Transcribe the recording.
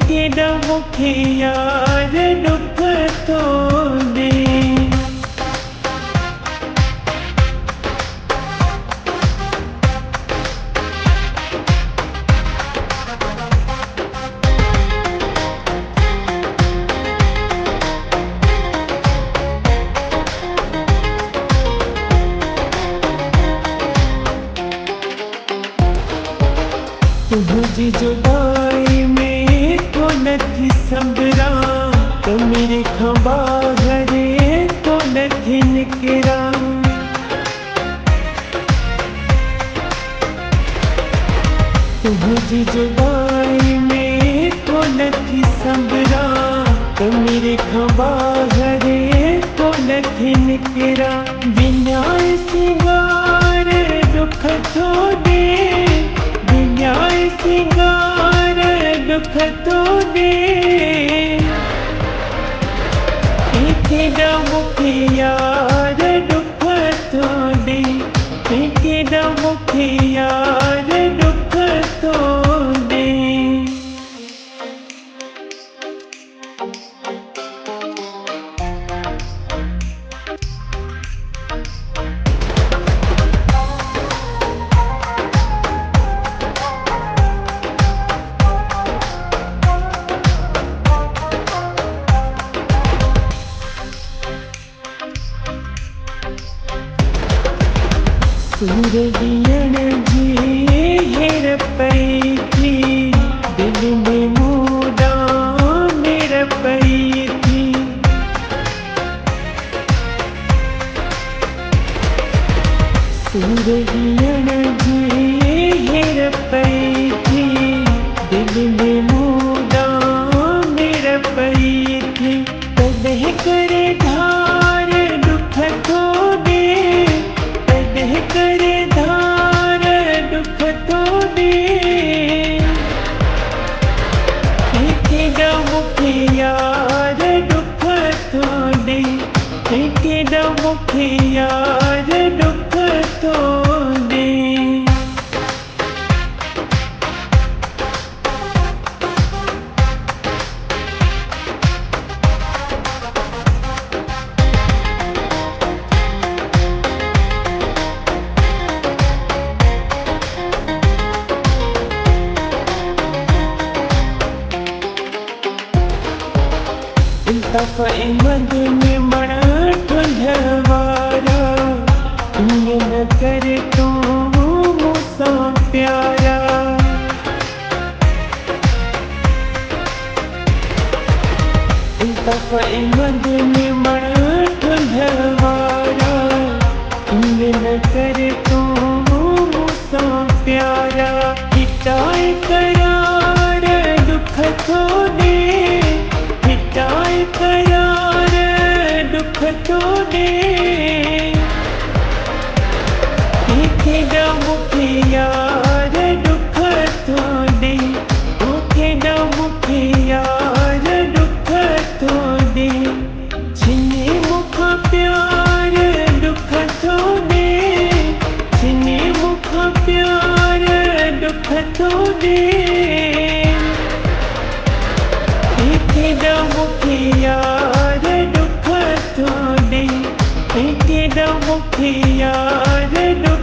तेरा मुखिया रे दुख तो दे। तुझी जुदाई में तो नथी संभरा, तो मेरे खंबा घरे तो नथी निकरा। तुझी जुदाई में तो नथी संभरा, तो मेरे खंबा घरे तो नथी निकरा। बिना सिंगार दुख तो दे, बिना सिंगार दुख तो दे। तेरा मुखिया रे दुख तो दे, तेरा मुखिया रे दुख तो दे। सूरदियन जी हेर पई थी, दिल में मूदा मेर पई थी। सूरदियन जी हेर पई थी, दिल में मूदा मेर पई थी। तदह करे धार दुख तो दे, तदह करे धार दुख तो दे। तेरा मुखिया रे दुख तो दे, तेरा मुखिया रे दुख तो दे। तफ़ मद में मणा ठुलवारा, ईअं न कर तूं मूंसां प्यारा। तफ़ मद में मणा ठुलवारा, ईअं न कर तूं मूंसां प्यारा। हिटाए करार दुख तो दे, हिटाए करार दुख तो दे। तेरा मुखिया रे दुख तो दे, तेरा मुखिया रे दुख तो दे। छिने मुख प्यार दुख तो दे, छिने मुख प्यार दुख तो दे। तेरा मुखिया रे दुख तो दे, तेरा मुखिया रे दुख